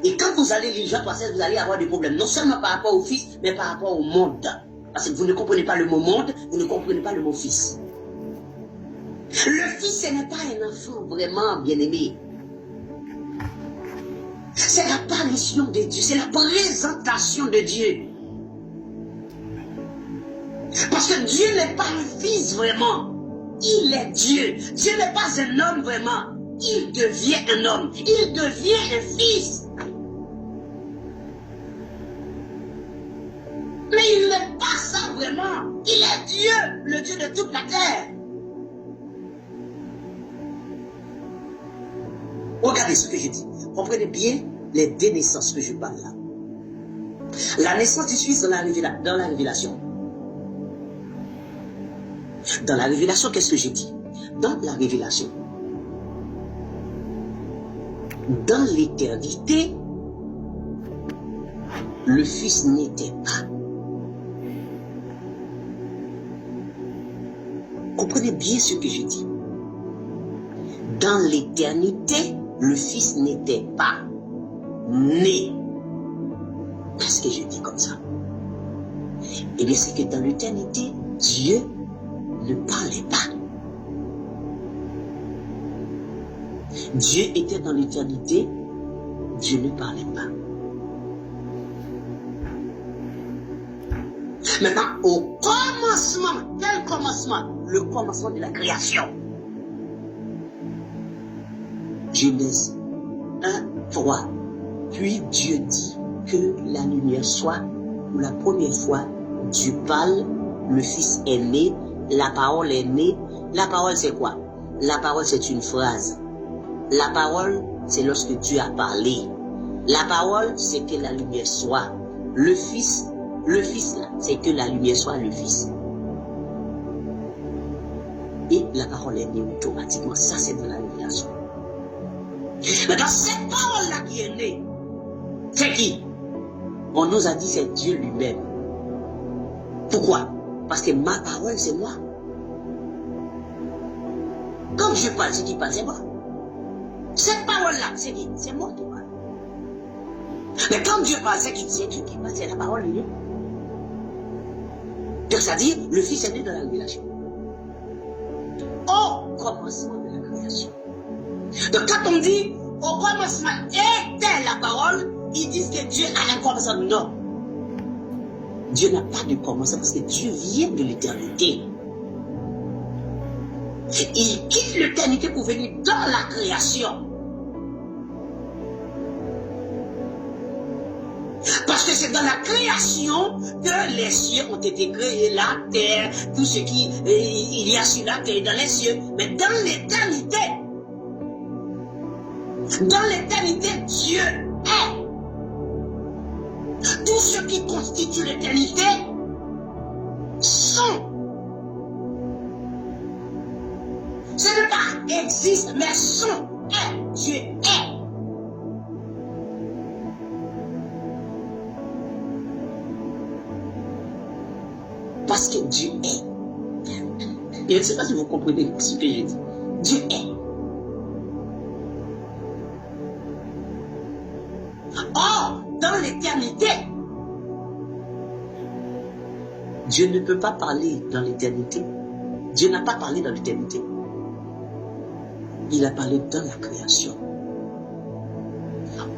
Et quand vous allez lire Jean 3,16, vous allez avoir des problèmes, non seulement par rapport au Fils, mais par rapport au monde. Parce que vous ne comprenez pas le mot monde, vous ne comprenez pas le mot Fils. Le Fils, ce n'est pas un enfant vraiment bien-aimé. C'est l'apparition de Dieu, c'est la présentation de Dieu. Parce que Dieu n'est pas un fils vraiment, il est Dieu. Dieu n'est pas un homme vraiment, il devient un homme, il devient un fils. Mais il n'est pas ça vraiment, il est Dieu, le Dieu de toute la terre. Regardez ce que je dis. Comprenez bien les deux naissances que je parle là. La naissance du Fils dans la révélation. Dans la révélation, qu'est-ce que j'ai dit? Dans la révélation. Dans l'éternité, le Fils n'était pas. Comprenez bien ce que je dis. Dans l'éternité, le Fils n'était pas né. Qu'est-ce que je dis comme ça? Eh bien, c'est que dans l'éternité, Dieu ne parlait pas. Dieu était dans l'éternité, Dieu ne parlait pas. Maintenant, au commencement, quel commencement? Le commencement de la création. Genèse 1, 3. Puis Dieu dit que la lumière soit. Pour la première fois, Dieu parle, le Fils est né, la parole est née. La parole c'est quoi? La parole c'est une phrase. La parole c'est lorsque Dieu a parlé. La parole c'est que la lumière soit. Le Fils là, c'est que la lumière soit le Fils. Et la parole est née automatiquement. Ça c'est de la révélation. Mais dans cette parole-là qui est née, c'est qui? On nous a dit c'est Dieu lui-même. Pourquoi? Parce que ma parole c'est moi. Quand je parle, c'est qui parle, c'est moi. Cette parole-là, c'est qui? C'est moi qui parle. Mais quand Dieu parle, c'est qui? C'est Dieu qui parle, c'est la parole lui-même. Donc ça dit, le Fils est né dans la révélation. Au commencement de la création. Donc quand on dit au commencement était la parole, ils disent que Dieu a un commencement. Non. Dieu n'a pas de commencement parce que Dieu vient de l'éternité. Il quitte l'éternité pour venir dans la création. Parce que c'est dans la création que les cieux ont été créés, la terre, tout ce qui il y a sur la terre et dans les cieux. Mais dans l'éternité, Dieu est. Tout ce qui constitue l'éternité sont. Ce n'est pas existe, mais sont. Est. Dieu est. Parce que Dieu est. Et je ne sais pas si vous comprenez ce que j'ai dit. Dieu est. Or, dans l'éternité, Dieu ne peut pas parler dans l'éternité. Dieu n'a pas parlé dans l'éternité. Il a parlé dans la création.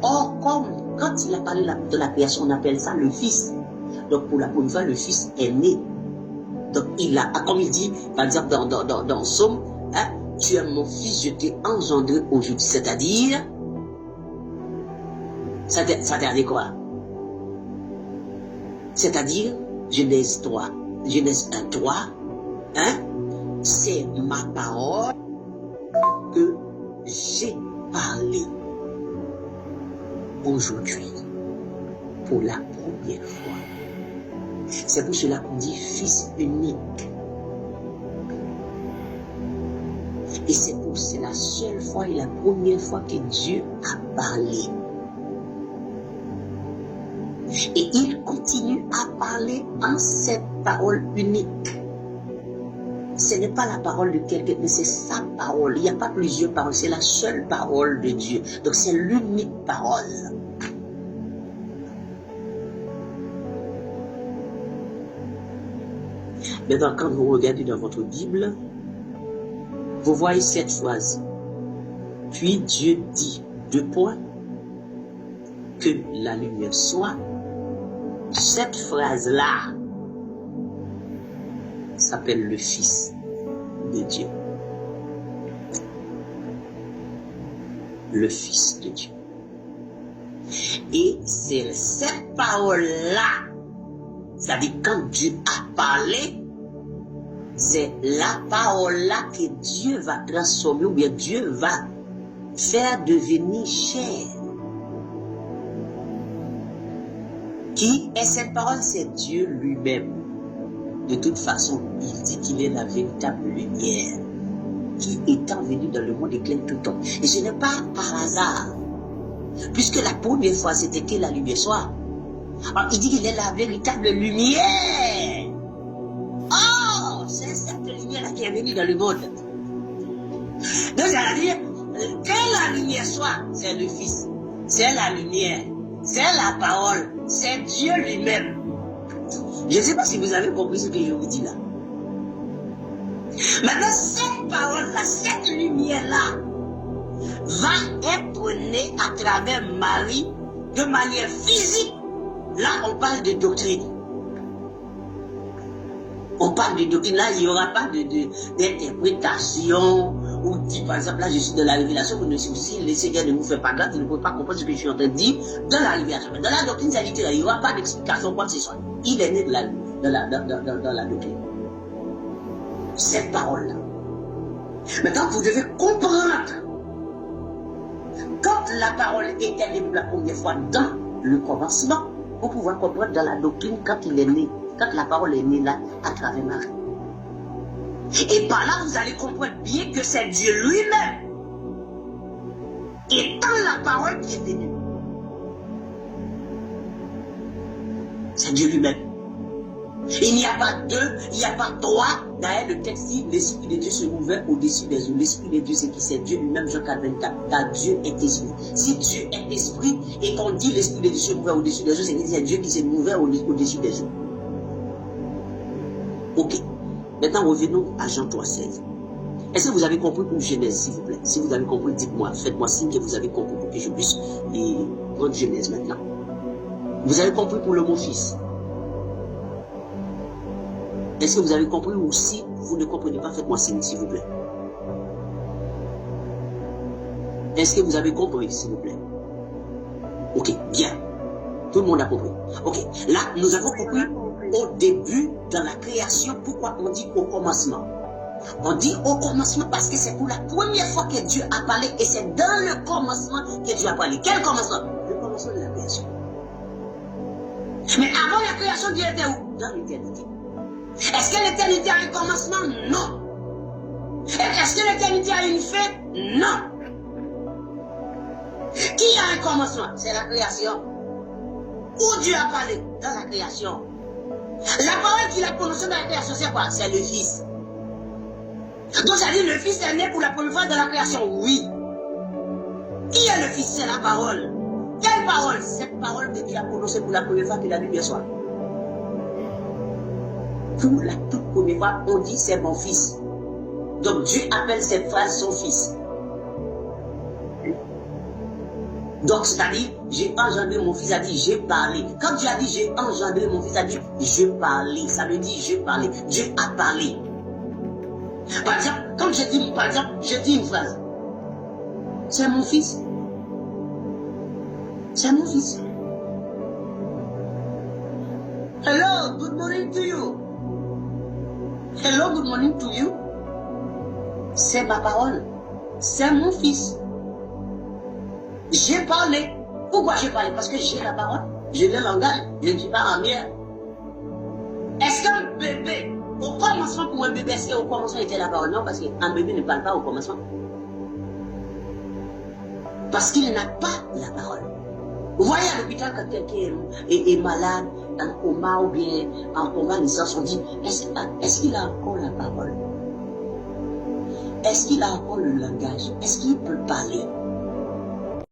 Or, quand il a parlé de la création, on appelle ça le Fils. Donc, pour la première fois, le Fils est né. Donc, il a, comme il dit, par exemple, dans Somme, hein, tu es mon fils, je t'ai engendré aujourd'hui. C'est-à-dire, ça veut dire quoi? C'est-à-dire, Genèse 3, Genèse 1, 3, hein, c'est ma parole que j'ai parlé aujourd'hui pour la première fois. C'est pour cela qu'on dit Fils unique. Et c'est la seule fois et la première fois que Dieu a parlé. Et il continue à parler en cette parole unique. Ce n'est pas la parole de quelqu'un, mais c'est sa parole. Il n'y a pas plusieurs paroles, c'est la seule parole de Dieu. Donc c'est l'unique parole. Maintenant, quand vous regardez dans votre Bible, vous voyez cette phrase. Puis Dieu dit, deux points, que la lumière soit. Cette phrase-là s'appelle le Fils de Dieu. Le Fils de Dieu. Et c'est cette parole-là, c'est-à-dire quand Dieu a parlé, c'est la parole-là que Dieu va transformer, ou bien Dieu va faire devenir chair. Qui est cette parole? C'est Dieu lui-même. De toute façon, il dit qu'il est la véritable lumière qui étant venu dans le monde éclaire tout le temps. Et ce n'est pas par hasard. Puisque la première fois, c'était que la lumière soit. Alors, il dit qu'il est la véritable lumière. Oh, c'est cette lumière-là qui est venue dans le monde. Donc, ça veut dire que la lumière soit, c'est le Fils. C'est la lumière. C'est la parole. C'est Dieu lui-même. Je ne sais pas si vous avez compris ce que je vous dis là. Maintenant, cette parole-là, cette lumière-là, va être née à travers Marie de manière physique. Là, on parle de doctrine. On parle de doctrine. Là, il n'y aura pas d'interprétation. Ou dit, par exemple, là, je suis dans la révélation. Vous ne si le Seigneur ne vous fait pas grâce, vous ne pouvez pas comprendre ce que je suis en train de dire dans la révélation. Mais dans la doctrine littéraire, il n'y aura pas d'explication, quoi que ce soit. Il est né dans la doctrine. Cette parole-là. Maintenant, vous devez comprendre. Quand la parole était née pour la première fois dans le commencement, vous pouvez comprendre dans la doctrine quand il est né, quand la parole est née là, à travers Marie. Et par là, vous allez comprendre bien que c'est Dieu lui-même, étant la parole qui est venue. C'est Dieu lui-même. Il n'y a pas deux, il n'y a pas trois. D'ailleurs, le texte dit, l'Esprit de Dieu se mouvait au-dessus des eaux. L'Esprit de Dieu, c'est qui? C'est Dieu lui-même, Jean 4:24. Car Dieu est esprit. Si Dieu est esprit, et qu'on dit l'Esprit de Dieu se mouvait au-dessus des eaux, c'est Dieu qui se mouvait au-dessus des eaux. Ok. Maintenant, revenons à Jean 3:16. Est-ce que vous avez compris pour Genèse, s'il vous plaît? Si vous avez compris, dites-moi, faites-moi signe que vous avez compris pour que je puisse prendre Genèse maintenant. Vous avez compris pour le mot fils? Est-ce que vous avez compris, ou si vous ne comprenez pas, faites-moi signe, s'il vous plaît. Est-ce que vous avez compris, s'il vous plaît? Ok, bien. Tout le monde a compris. Ok, là, nous avons compris au début, dans la création, pourquoi on dit au commencement. On dit au commencement parce que c'est pour la première fois que Dieu a parlé, et c'est dans le commencement que Dieu a parlé. Quel commencement? Le commencement de la création. Mais avant la création, Dieu était où? Dans l'éternité. Est-ce que l'éternité a un commencement? Non. Est-ce que l'éternité a une fin? Non. Qui a un commencement? C'est la création. Où Dieu a parlé? Dans la création. La parole qu'il a prononcée dans la création, c'est quoi? C'est le Fils. Donc ça dit, le Fils est né pour la première fois dans la création. Oui. Qui est le Fils? C'est la parole. Quelle parole? Cette parole que Dieu a prononcée pour la première fois que la lumière soit. Pour la toute première fois, on dit c'est mon fils. Donc Dieu appelle cette phrase son fils. Donc c'est-à-dire, j'ai engendré mon fils, a dit j'ai parlé. Quand Dieu a dit j'ai engendré mon fils, a dit je parlais. Ça veut dire je parlais. Dieu a parlé. Par exemple, comme je dis, je dis une phrase. C'est mon fils. C'est mon fils. Hello, good morning to you. Hello, good morning to you. C'est ma parole. C'est mon fils. J'ai parlé. Pourquoi j'ai parlé? Parce que j'ai la parole. J'ai le langage. Je ne suis pas en miel. Est-ce qu'un bébé, au commencement pour un bébé, est-ce qu'au commencement était la parole? Non, parce qu'un bébé ne parle pas au commencement. Parce qu'il n'a pas la parole. Vous voyez à l'hôpital quand quelqu'un est malade, en coma ou bien en convalescence, on dit, est-ce qu'il a encore la parole? Est-ce qu'il a encore le langage? Est-ce qu'il peut parler?